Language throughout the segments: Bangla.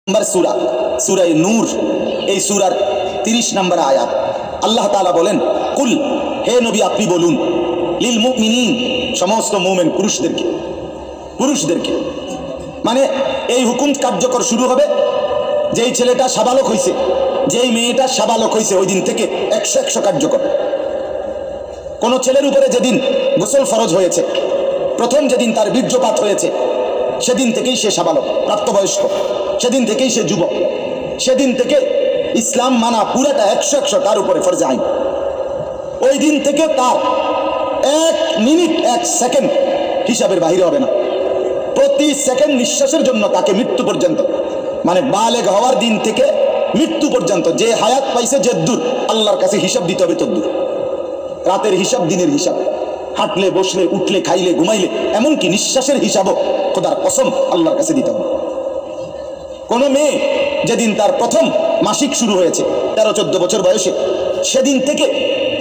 নম্বর সূরা সূরা নূর, এই সূরার 30 নম্বর আয়াত। আল্লাহ তাআলা বলেন, কুল, হে নবী আপনি বলুন, লিল মুমিনিন, সমস্ত মুমিন পুরুষদেরকে, মানে এই হুকুম কার্যকর শুরু হবে যেই ছেলেটা সাবালক হয়েছে, যেই মেয়েটা সাবালক হয়েছে, ওই দিন থেকে 100 কার্যকর। কোন ছেলের উপরে যেদিন গোসল ফরজ হয়েছে, প্রথম যেদিন তার বীর্যপাত হয়েছে, সেদিন থেকেই সে সাবালক, প্রাপ্তবয়স্ক, সেদিন থেকেই সে যুবক, সেদিন থেকে ইসলাম মানা পুরাটা 100 তার উপরে ফরজ আইন। ওই দিন থেকে তার 1 মিনিট 1 সেকেন্ড হিসাবের বাহিরে হবে না। প্রতি সেকেন্ড নিঃশ্বাসের জন্য তাকে মৃত্যু পর্যন্ত, মানে বালেগ হওয়ার দিন থেকে মৃত্যু পর্যন্ত যে হায়াত পাইছে, যে দূর আল্লাহর কাছে হিসাব দিতে হবে তদ্দূর। রাতের হিসাব, দিনের হিসাব, হাঁটলে, বসলে, উঠলে, খাইলে, ঘুমাইলে, এমনকি নিঃশ্বাসের হিসাবও খোদার কসম আল্লাহর কাছে দিতে হবে। কোন মেয়ে যেদিন তার প্রথম মাসিক শুরু হয়েছে 13-14 বছর বয়সে, সেদিন থেকে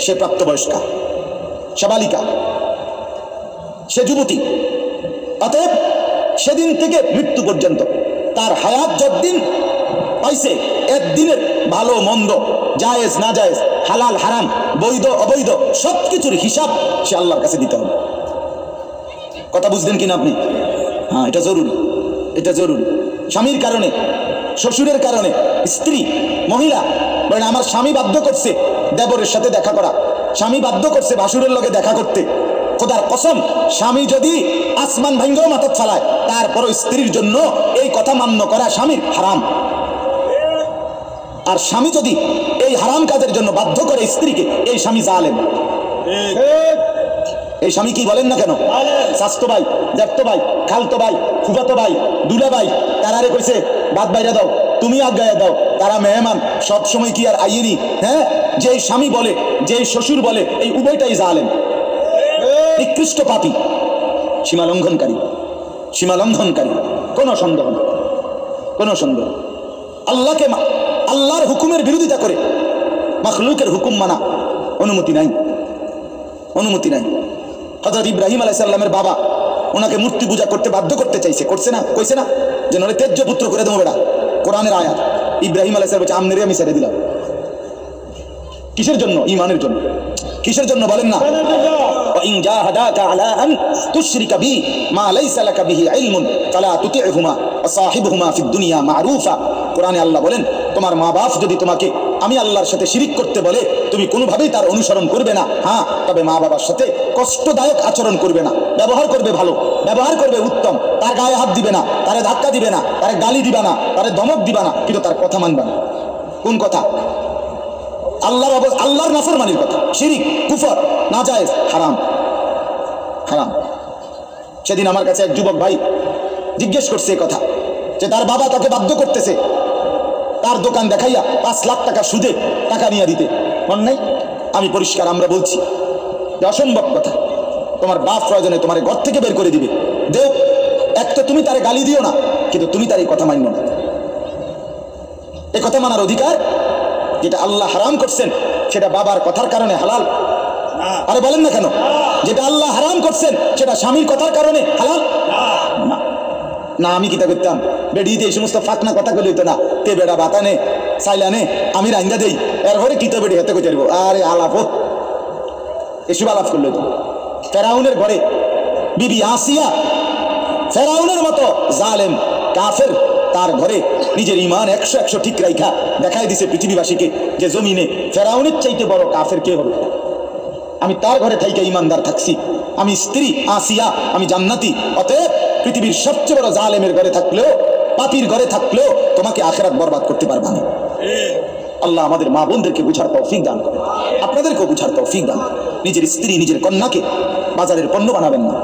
সে প্রাপ্তবয়স্কা, সাবালিকা, সে যুবতী। অতএব সেদিন থেকে মৃত্যু পর্যন্ত তার হায়াত যতদিন পাইছে, একদিনের ভালো মন্দ, জায়েজ না জায়েজ, হালাল হারাম, বৈধ অবৈধ, সবকিছুর হিসাব সে আল্লাহর কাছে দিতে হবে। কথা বুঝলেন কিনা আপনি? হ্যাঁ, এটা জরুরি, এটা জরুরি। স্বামীর কারণে, শ্বশুরের কারণে, স্ত্রী, মহিলা বলেন আমার স্বামী বাধ্য করছে দেবরের সাথে দেখা করা, স্বামী বাধ্য করছে ভাসুরের লগে দেখা করতে, খোদার কসম স্বামী যদি আসমান ভাঙ্গেও মাথা চালায়, তারপরও স্ত্রীর জন্য এই কথা মান্য করা স্বামীর হারাম। আর স্বামী যদি এই হারাম কাজের জন্য বাধ্য করে স্ত্রীকে, এই স্বামী জালেম। এই স্বামী কি বলেন না কেন? শাস্তো ভাই, জ্যাঠতো ভাই, খালতো ভাই, ফুফাতো ভাই, দুলা ভাই, তারারে কইছে বাদ বাইরা দাও, তুমি আজ্ঞায় দাও, তারা মেহমান, সব সময় কি আর আইয়েনি? হ্যাঁ, যে স্বামী বলে, যে শ্বশুর বলে, এই উভয়টাই জালেম, নিকৃষ্ট পাপী, সীমা লঙ্ঘনকারী, সীমা লঙ্ঘনকারী। কোনো সন্দেহ নেই, কোনো সন্দেহ। আল্লাহকে, আল্লাহর হুকুমের বিরোধিতা করে মাখলুকের হুকুম মানা অনুমতি নাই, অনুমতি নাই। হযরত ইব্রাহিম আলাইহিস সালামের বাবা ওনাকে মূর্তি পূজা করতে বাধ্য করতে চাইছে, করছে না? কইছে না যে নরে তেজ্য পুত্র করে দেবো বেটা? কোরআনের আয়াত। ইব্রাহিম আলাইহিস সালাম বলছে আমনেরে আমি ছেড়ে দিলাম। কিসের জন্য? ঈমানের জন্য। কিসের জন্য বলেন না? وإن جاهداك على أن تشرك بي ما ليس لك به علم فلا تطعهما وصاحبهما في الدنيا معروفا। কোরআনে আল্লাহ বলেন, তোমার মা বাপ যদি তোমাকে আমি আল্লাহর সাথে শিরিক করতে বলে, তুমি কোনোভাবেই তার অনুসরণ করবে না। হ্যাঁ, তবে মা বাবার সাথে কষ্টদায়ক আচরণ করবে না, ব্যবহার করবে ভালো, ব্যবহার করবে উত্তম, তার গায়ে হাত দিবে না, তারে ধাক্কা দিবে না, তারে গালি দিবা না, তারে ধমক দিবা না, কিন্তু তার কথা মানবা না। কোন কথা? আল্লাহর নাফরমানির কথা, শিরিক, কুফর, নাজায়েজ, হারাম, হারাম। সেদিন আমার কাছে এক যুবক ভাই জিজ্ঞেস করছে এই কথা, যে তার বাবা তাকে বাধ্য করতেছে তার দোকান দেখাইয়া 5 লাখ টাকা সুদে টাকা নিয়ে দিতে। মন নাই? আমি পরিষ্কার আমরা বলছি যে অসম্ভব কথা। তোমার বাপ প্রয়োজনে তোমার ঘর থেকে বের করে দিবে, দেও। এক তো তুমি তারে গালি দিও না, কিন্তু তুমি তার এই কথা মান্য না। এই কথা মানার অধিকার, যেটা আল্লাহ হারাম করছেন সেটা বাবার কথার কারণে হালাল। আরে বলেন না কেন? যেটা আল্লাহ হারাম করছেন সেটা স্বামীর কথার কারণে হালাল না। না, আমি কিতা করতাম, বেডিতে এই সমস্ত ফাঁকনা কথা বলে হইতো না, তে বেড়া বাতা নে, চাইলা নে, আমি রাঙ্গা দেই, এরপরে কিতা বেড়ি হাতে কইতে পারবো। আরে আলাপ এসব আলাপ করলে তো ফেরাউনের ঘরে বিবি আসিয়া ফেরাউনের মতো জালেম কাফের, তার ঘরে নিজের ইমান 100 ঠিক রাইখা দেখাই দিছে পৃথিবীবাসীকে যে জমিনে ফেরাউনের চাইতে বড় কাফের কে হবে। আমি তার ঘরে থাইকা ইমানদার থাকছি, আমি স্ত্রী আসিয়া, আমি জান্নাতি। অতএব পৃথিবীর সবচেয়ে বড় জালেমের ঘরে থাকলেও, পাপীর ঘরে থাকলেও তোমাকে আখিরাত বরবাদ করতে পারবা না। আল্লাহ আমাদের মা বোনদেরকে বুঝার তৌফিক দান করে, আপনাদেরকেও বুঝার তৌফিক দান। নিজের স্ত্রী, নিজের কন্যাকে বাজারের পণ্য বানাবেন না।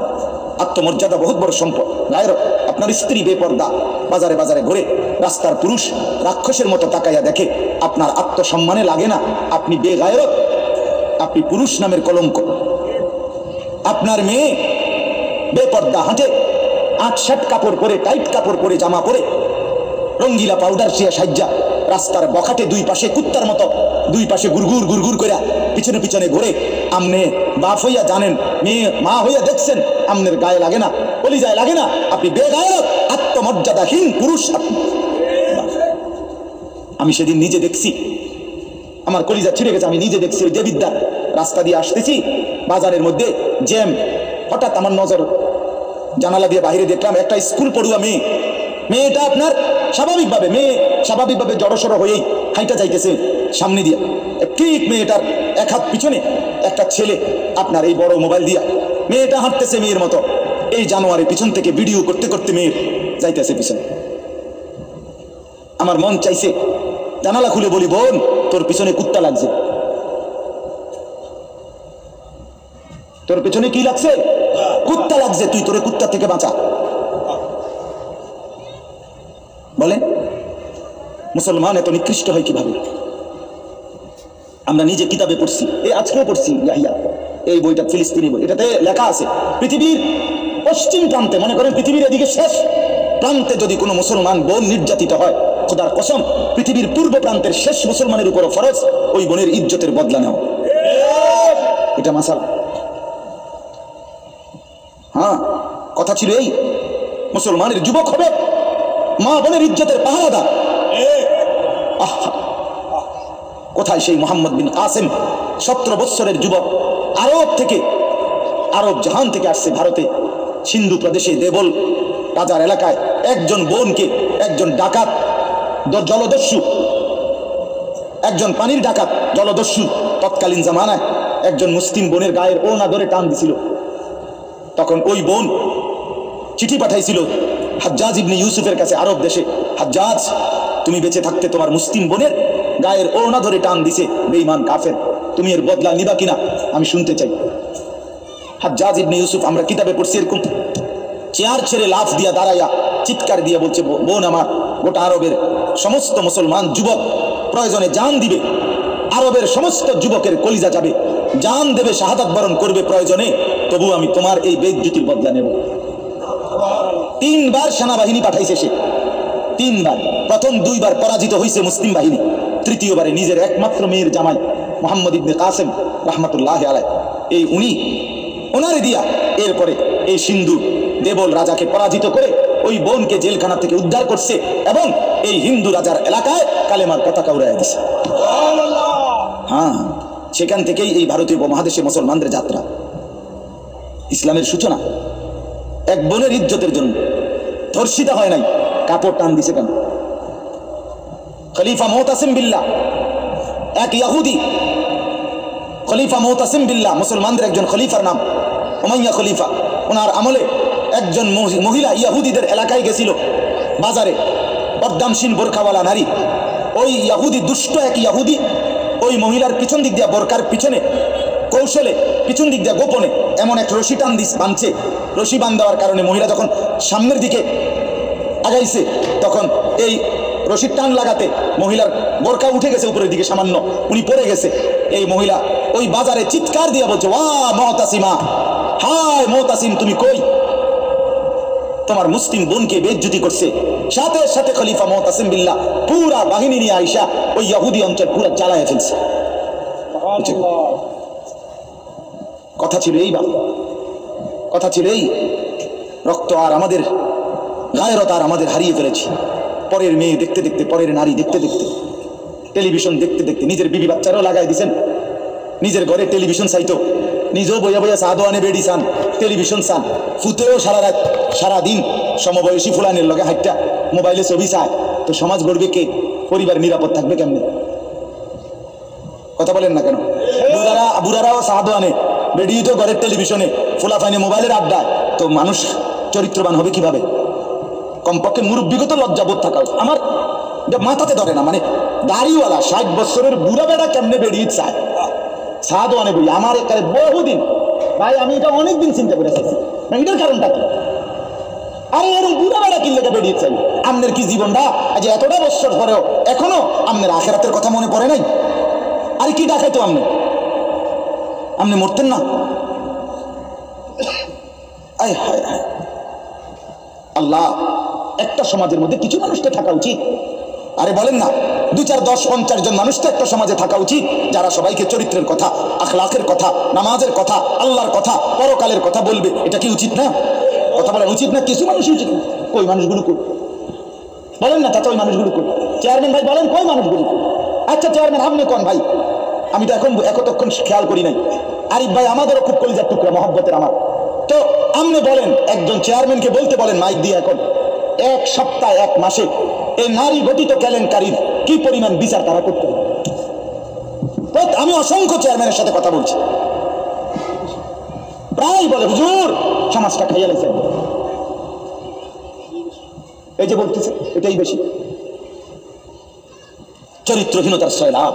আত্মমর্যাদা বহুত বড় সম্পদ। গায়রত, আপনার স্ত্রী বেপর্দা বাজারে বাজারে ঘুরে, রাস্তার পুরুষ রাক্ষসের মতো তাকাইয়া দেখে, আপনার আত্মসম্মানে লাগে না? আপনি বেগায়রত, আপনি পুরুষ নামের কলঙ্ক। আপনার মেয়ে বেপর্দা হাঁটে, 8-7 কাপড় পরে, টাইট কাপড় পরে, জামা পরে, রঙ্গিলা পাউডার শিয়া সাজ্জা রাস্তার বখাটে দুই পাশে কুত্তার মতো দুই পাশে গুরগুর গুরগুর করে পিছনে পিছনে ঘুরে। আমনে বাপ হইয়া জানেন, মেয়ে মা হইয়া দেখছেন, আমনের গায়ে লাগে না, কলিজায় লাগে না? আপনি বেগায়রত, আত্মমর্যাদাহীন পুরুষ আপনি। আমি সেদিন নিজে দেখছি, আমার কলিজা ছিঁড়ে গেছে। আমি নিজে দেখছি ওই দেবিদ্যার রাস্তা দিয়ে আসতেছি, বাজারের মধ্যে জ্যাম। হঠাৎ আমার নজর জানালা দিয়ে বাইরে দেখলাম একটা স্কুল পড়ুয়া মেয়েটা আপনার স্বাভাবিকভাবে জড়সড় হয়েই হাইটা যাইতেছে সামনে দিয়া। ঠিক মেয়েটার এক হাত পিছনে একটা ছেলে আপনার এই বড় মোবাইল দিয়া, মেয়েটা হাঁটতেছে মেয়ের মতো, এই জানোয়ারের পিছন থেকে ভিডিও করতে করতে মেয়ের যাইতেছে পিছনে। আমার মন চাইছে জানালা খুলে বলি, বোন তোর পিছনে কুত্তা লাগছে, তোর পেছনে কি লাগছে? কুত্তা লাগছে, তুই তোরে কুত্তা থেকে বাঁচা। বলেন মুসলমান এত নিকৃষ্ট হয় কিভাবে? আমরা নিজে কিতাবে পড়ছি, আজকেও পড়ছি ইয়াহিয়া, এই বইটা ফিলিস্তিনি বই, এটাতে লেখা আছে পৃথিবীর পশ্চিম প্রান্তে, মনে করেন পৃথিবীর এদিকে শেষ প্রান্তে যদি কোনো মুসলমান বোন নির্যাতিত হয়, খোদার কসম পৃথিবীর পূর্ব প্রান্তের শেষ মুসলমানের উপরও ফরজ ওই বোনের ইজ্জতের বদলা নেওয়া। এটা মাসালা। হ্যাঁ, কথা ছিল এই, মুসলমানের যুবক হবে মা বোনের ইজ্জতের পাহারাদার। কোথায় সেই মোহাম্মদ বিন কাসেম, 17 বৎসরের যুবক, আরব জাহান থেকে আসছে ভারতে, সিন্ধু প্রদেশে দেবল রাজার এলাকায় একজন বোনকে একজন ডাকাত জলদস্যু, একজন পানির ডাকাত জলদস্যু তৎকালীন জামানায় একজন মুসলিম বোনের গায়ের ওড়না ধরে টান দিছিল। তখন ওই বোন চিঠি পাঠাইছিল হাজ্জাজ ইবনে ইউসুফের কাছে আরব দেশে, হাজ্জাজ তুমি বেঁচে থাকতে তোমার মুসলিম বোনের গায়ের ওড়না ধরে টান দিছে বেঈমান কাফের, তুমি এর বদলা নিবা কিনা আমি শুনতে চাই। হাজ্জাজ ইবনে ইউসুফ আমরা কিতাবে পড়ছি, এরকম চেয়ার ছেড়ে লাফ দিয়া দাঁড়াইয়া চিৎকার দিয়ে বলছে, বোন আমার, গোটা আরবের সমস্ত মুসলমান যুবক প্রয়োজনে জান দিবে, আরবের সমস্ত যুবকের কলিজা যাবে, জান দেবে, শাহাদাত বরণ করবে প্রয়োজনে, তবু আমি তোমার এই বেইজ্জতির বদলা নেব। 3 বার সেনাবাহিনী পাঠাইছে সে, 3 বার, প্রথম 2 বার পরাজিত হয়েছে মুসলিম বাহিনী, তৃতীয়বারে নিজের একমাত্র মেয়ের জামাই মোহাম্মদ ইবনে কাসেম রহমতুল্লাহ আলাইহি, এই ওনারে দিয়া এরপরে এই সিন্ধু দেবল রাজাকে পরাজিত করে ওই বোনকে জেলখানা থেকে উদ্ধার করছে এবং এই হিন্দু রাজার এলাকায় কালেমার পতাকা উড়াইয়া দিছে। হ্যাঁ, সেখান থেকেই এই ভারতীয় উপমহাদেশে মুসলমানদের যাত্রা, ইসলামের সূচনা। এক বোনের ইজ্জতের জন্য ধর্ষিতা হয় নাই, কাপড় টান দিছে কেন? খলিফা মুতাসিম বিল্লাহ, এক ইহুদি খলিফা মুতাসিম বিল্লাহ, মুসলমানদের একজন খলিফার নাম উমাইয়া খলিফা, ওনার আমলে একজন মহিলা ইহুদিদের এলাকায় গেছিল বাজারে, পর্দানশীল বোরখাওয়ালা নারী, ওই ইহুদি দুষ্ট এক ইহুদি ওই মহিলার পিছন দিক দিয়া বোরকার পিছনে কৌশলে পিছন দিক দিয়া গোপনে এমন এক রশি টান বাঁধছে, রশি বাঁধ দেওয়ার কারণে মহিলা যখন সামনের দিকে আগাইছে তখন এই রশির টান লাগাতে মহিলার বোরকা উঠে গেছে উপরের দিকে সামান্য, উনি পড়ে গেছে। এই মহিলা ওই বাজারে চিৎকার দিয়ে বলছে, ওয়া মুতাসিমা, হায় মুতাসিম তুমি কই? তোমার মুসলিম বোনকে বেইজ্জতি করছে। সাথে সাথে খলিফা মুতাসিম বিল্লাহ পুরা বাহিনী নিয়ে আইসা ওই ইহুদি অঞ্চল পুরা জ্বালায় ফেলছে। কথা ছিল এই বাবা, কথা ছিল এই, রক্ত আর আমাদের গায়রত আর আমাদের হারিয়ে ফেলেছি। পরের মেয়ে দেখতে দেখতে, পরের নারী দেখতে দেখতে, টেলিভিশন দেখতে দেখতে, নিজের বিবি বাচ্চারও লাগাই দিছেন, নিজের ঘরে টেলিভিশন চাইতো, নিজেও বইয়া বইয়া সাদোয়ানে বেড়ি চান, টেলিভিশন চান, ফুতেও সারা রাত সারাদিন সমবয়সী ফুলানের লগে হাইটটা মোবাইলে ছবি চায়, তো সমাজ গড়বে কে? পরিবার নিরাপদ থাকবে কেমনে? কথা বলেন না কেন? বুড়ারাও সাদোয়ানে, বেড়ি তো ঘরের টেলিভিশনে, ফুলাফাইনে মোবাইলের আড্ডায়, তো মানুষ চরিত্রবান হবে কিভাবে? কমপক্ষে মুরব্বিগত লজ্জাবোধ থাকা উচিত। আমার মাথাতে ধরে না, মানে দাড়িওয়ালা 60 বছরের বুড়া বেড়া কেমনে বেরিয়ে চায় সাদোয়ানে বই? আমার একারে বহুদিন ভাই, আমি এটা অনেকদিন চিন্তা করে চাইছি, এটার কারণটা কি? আরে এরকম বুড়া বেড়া কিনলে বেরিয়ে চাই? আপনার কি জীবনটা আজ এতটা বছর পরেও এখনো আপনার আখেরাতের কথা মনে পড়ে নাই? আরে কি ডাকাইতো আপনি মরতেন না? আয় হায় হায় আল্লাহ, একটা সমাজের মধ্যে কিছু মানুষ তো থাকা উচিত। আরে বলেন না, 2, 4, 10, 50 জন মানুষ তো একটা সমাজে থাকা উচিত, যারা সবাইকে চরিত্রের কথা, আখলাকের কথা, নামাজের কথা, আল্লাহর কথা, পরকালের কথা বলবে। এটা কি উচিত না? কথা বলেন, উচিত না? কিছু মানুষ উচিত না। ওই মানুষগুলো কই? বলেন না, তাতে ওই মানুষগুলো কই? চেয়ারম্যান ভাই বলেন কয় মানুষগুলি? আচ্ছা চেয়ারম্যান আপনি কোন ভাই, আমি তো এখন এতক্ষণ খেয়াল করি নাই। আরিফ ভাই আমাদেরও খুব কলিজার টুকরা, মহব্বতের আমার। তো আপনি বলেন, একজন চেয়ারম্যানকে বলতে বলেন মাইক দিয়ে, এখন এক সপ্তাহ এক মাসে এই নারী গঠিত কেলেঙ্কারির কি পরিমাণ বিচার তারা করতে হবে। আমি অসংখ্য চেয়ারম্যানের সাথে কথা বলছি, প্রায় বলে হুজুর সমাজটা খাইয়া লাগছে। এই যে বলতেছে এটাই বেশি চরিত্রহীনতার সয়লাভ।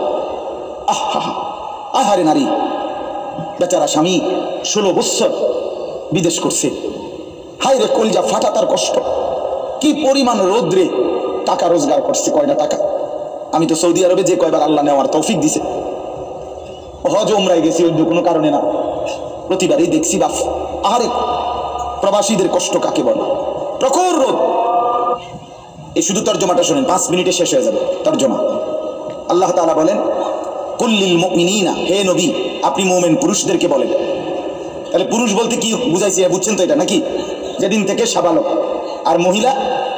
আহারে নারী বেচারা স্বামী 16 বছর বিদেশ করছে, হায় রে কলিজা ফাটা তার কষ্ট, কি পরিমাণ রোদ্রে টাকা রোজগার করছে, কয়টা টাকা। আমি তো সৌদি আরবে যে কয়বার আল্লাহ নেওয়ার তৌফিক দিছে, হজ উমরায় গেছি অন্য কোনো কারণে না, প্রতিবারই দেখছি বাপ আহারে প্রবাসীদের কষ্ট কাকে বলে, প্রখর রোদ। এই শুধু তর্জমাটা শোনেন, 5 মিনিটে শেষ হয়ে যাবে তর্জমা। আল্লাহ তাআলা বলেন কুল্লিল মুমিনিনা, হে নবী আপনি মুমিন পুরুষদেরকে বলেন। তাহলে পুরুষ বলতে কি বুঝাইছে বুঝছেন তো এটা নাকি? যেদিন থেকে সাবালক, আর মহিলা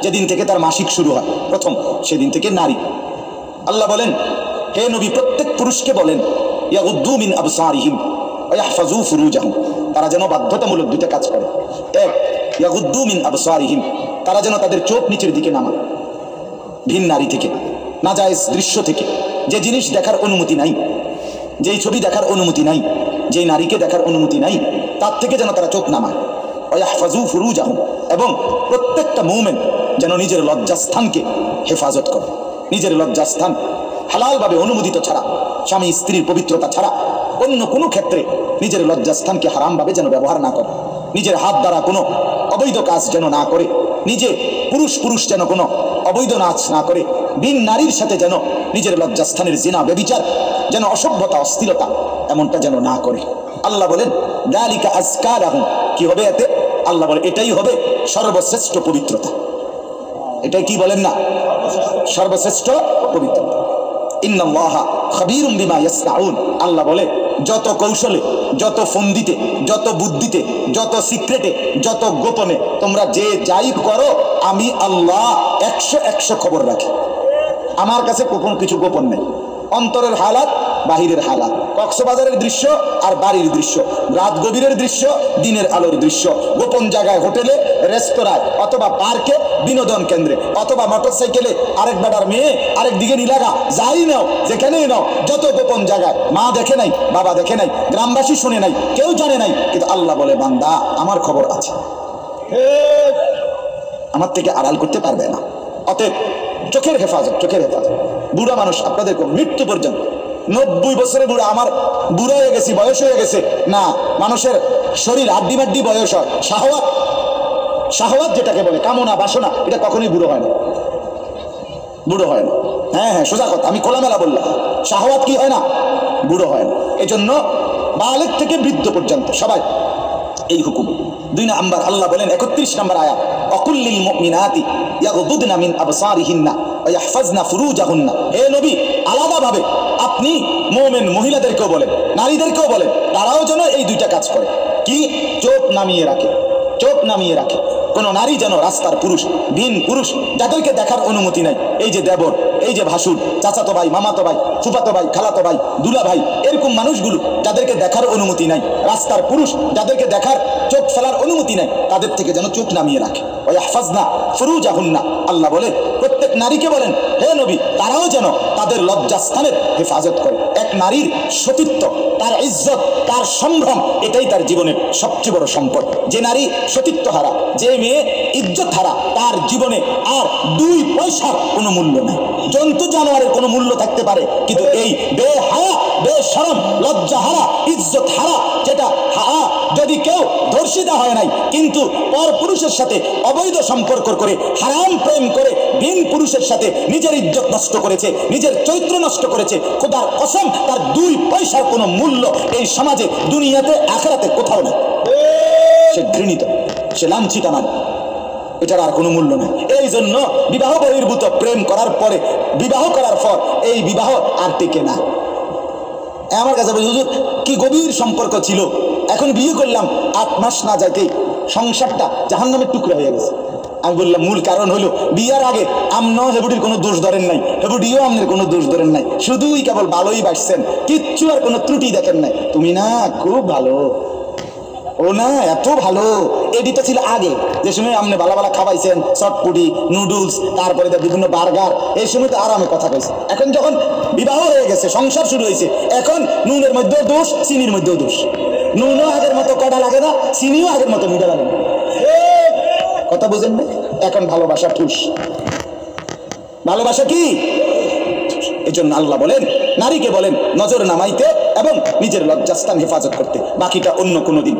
যেদিন থেকে তার মাসিক শুরু হয় প্রথম, সেদিন থেকে নারী। আল্লাহ বলেন হে নবী প্রত্যেক পুরুষকে বলেন ইয়াগুদ্দু মিন আবসারিহিম ওয়া ইয়াহফাজু ফুরুজাহুম, তারা যেন বাধ্যতামূলক দুইটা কাজ করে। এক, ইয়াগুদ্দু মিন আবসারিহিম, তারা যেন তাদের চোখ নিচের দিকে নামায় ভিন নারী থেকে, নাজায়েজ দৃশ্য থেকে, যে জিনিস দেখার অনুমতি নাই, যেই ছবি দেখার অনুমতি নাই, যেই নারীকে দেখার অনুমতি নাই, তার থেকে যেন তারা চোখ নামায়। ওয়া ইয়াহফাজু ফুরুজাহুম, এবং প্রত্যেকটা মুমিন যেন নিজের লজ্জাস্থানকে হেফাজত করে। নিজের লজ্জাস্থান হালালভাবে অনুমোদিত ছাড়া, স্বামী স্ত্রীর পবিত্রতা ছাড়া অন্য কোনো ক্ষেত্রে নিজের লজ্জাস্থানকে হারামভাবে যেন ব্যবহার না করে, নিজের হাত দ্বারা কোনো অবৈধ কাজ যেন না করে, নিজে পুরুষ যেন কোনো অবৈধ নাচ না করে, ভিন নারীর সাথে যেন নিজের লজ্জাস্থানের জিনা ব্যভিচার, যেন অসভ্যতা অস্থিরতা এমনটা যেন না করে। আল্লাহ বলেন যালিকা আজকা লাহুম, কি হবে এতে? আল্লাহ বলে এটাই হবে সর্বশ্রেষ্ঠ পবিত্রতা। এটাই কি বলেন না? সর্বশ্রেষ্ঠ পবিত্রতা। ইন্নাল্লাহা খাবীরুম বিমা ইয়াসনাউন, আল্লাহ বলে যত কৌশলে, যত ফন্দিতে, যত বুদ্ধিতে, যত সিক্রেটে, যত গোপনে তোমরা যে যাই করো, আমি আল্লাহ 100 খবর রাখি। আমার কাছে কোনো কিছু গোপন নেই। অন্তরের হালাত, বাহিরের হালাত, কক্সবাজারের দৃশ্য আর বাড়ির দৃশ্য, রাত গভীরের দৃশ্য, দিনের আলোর দৃশ্য, গোপন জায়গায়, হোটেলে, রেস্তোরাঁয়, অথবা পার্কে, বিনোদন কেন্দ্রে, অথবা মোটরসাইকেলে আরেক বেটার মেয়ে আরেক দিকে নিলাগা, যাই নাও যেখানেই নাও, যত গোপন জায়গায়, মা দেখে নাই, বাবা দেখে নাই, গ্রামবাসী শুনে নাই, কেউ জানে নাই, কিন্তু আল্লাহ বলে বান্দা আমার খবর আছে, আমার থেকে আড়াল করতে পারবে না। অতএব চোখের হেফাজত, চোখের হেফাজত। বুড়া মানুষ আপনাদের মৃত্যু পর্যন্ত, 90 বছরের বুড়া, আমার বুড়া হয়ে গেছি, বয়স হয়ে গেছে না, মানুষের শরীর আড্ডি মাড্ডি বয়স হয়। শাহওয়াত, শাহওয়াত যেটাকে বলে কামনা বাসনা, এটা কখনোই বুড়ো হয় না, বুড়ো হয় না। হ্যাঁ হ্যাঁ সোজা কথা, আমি খোলামেলা বললাম, শাহওয়াত কি হয় না? বুড়ো হয় না। এই জন্য বালেগ থেকে বৃদ্ধ পর্যন্ত সবাই এই হুকুম। 2 নাম্বার আল্লাহ বলেন 31 নম্বর আয়াত, অকুল্লিল মুমিনাতি ইয়াগুদুদনা মিন আবসারিহিন্না ওয়া ইয়াহফাজনা ফুরুজাহুন্না, হে নবী আলাদাভাবে আপনি মুমিন মহিলাদেরকেও বলেন, নারীদেরকেও বলেন, তারাও যেন এই 2টা কাজ করে। কি? চোখ নামিয়ে রাখে, চোখ নামিয়ে রাখে। কোন নারী যেন রাস্তার পুরুষ, ভিন পুরুষ যাদেরকে দেখার অনুমতি নাই, এই যে দেবর, এই যে ভাসুর, চাচাতো ভাই, মামাতো ভাই, ফুফাতো ভাই, খালাতো ভাই, দুলা ভাই, এরকম মানুষগুলো যাদেরকে দেখার অনুমতি নাই, রাস্তার পুরুষ যাদেরকে দেখার, চোখ ফেলার অনুমতি নাই, তাদের থেকে যেন চোখ নামিয়ে রাখে। ওয়া ইয়াহফাজনা ফুরুজাহুন্না, আল্লাহ বলে প্রত্যেক নারীকে বলেন হে নবী তারাও যেন তাদের লজ্জাস্থানের হেফাজত করে। এক নারীর সতীত্ব, তার ইজ্জত, তার সম্ভ্রম, এটাই তার জীবনের সবচেয়ে বড় সম্পদ। যে নারী সতীত্ব হারা, যে মেয়ে ইজ্জত হারা, তার জীবনে আর 2 পয়সার কোনো মূল্য নেই। জন্তু জানোয়ারের কোনো মূল্য থাকতে পারে, কিন্তু এই বেহায়া, বেশরম, লজ্জা হারা, ইজ্জত হারা, যেটা যদি কেউ ধর্ষিতা হয় নাই কিন্তু পর পুরুষের সাথে অবৈধ সম্পর্ক করে, হারাম প্রেম করে, ভিন পুরুষের সাথে নিজের ইজ্জত নষ্ট করেছে, নিজের চরিত্র নষ্ট করেছে, খোদার কসম তার 2 পয়সার কোনো মূল্য এই সমাজে, দুনিয়াতে, আখিরাতে কোথাও নেই। সে ঘৃণিত, সে লাঞ্ছিত নয়, এটার আর কোনো মূল্য নেই। এই জন্য বিবাহ বহির্ভূত প্রেম করার পরে, বিবাহ করার পর এই বিবাহ আর টিকে না। আমার কাছে হুজুর কি গভীর সম্পর্ক ছিল, এখন বিয়ে করলাম 8 মাস না যাইতেই সংসারটা জাহান্নামের টুকরা হয়ে গেছে। আমি বললাম মূল কারণ হলো বিয়ার আগে আমরাও হেবুটির কোনো দোষ ধরেন নাই, হেবুটিও আপনার কোনো দোষ ধরেন নাই, শুধুই কেবল ভালোই বাসছেন, কিচ্ছু আর কোনো ত্রুটি দেখেন নাই। তুমি না খুব ভালো, ও না এত ভালো, এটি তো ছিল আগে, যে সময় আপনি ভালো ভালো খাওয়াইছেন, চটপুটি, নুডলস, তারপরে বিভিন্ন বার্গার, এই সময় তো আরামে কথা কইছে। এখন যখন বিবাহ হয়ে গেছে, সংসার শুরু হয়েছে, এখন নুনের মধ্যেও দোষ, চিনির মধ্যেও দোষ। নুনও আগের মতো কড়া লাগে না, চিনিও আগের মতো মিঠা লাগে না। কথা বুঝেন না? এখন ভালোবাসা ঠুস, ভালোবাসা কি? এই জন্য আল্লাহ বলেন, নারীকে বলেন নজর নামাইতে এবং নিজের লজ্জাস্থান হেফাজত করতে, বাকিটা অন্য কোনো দিন।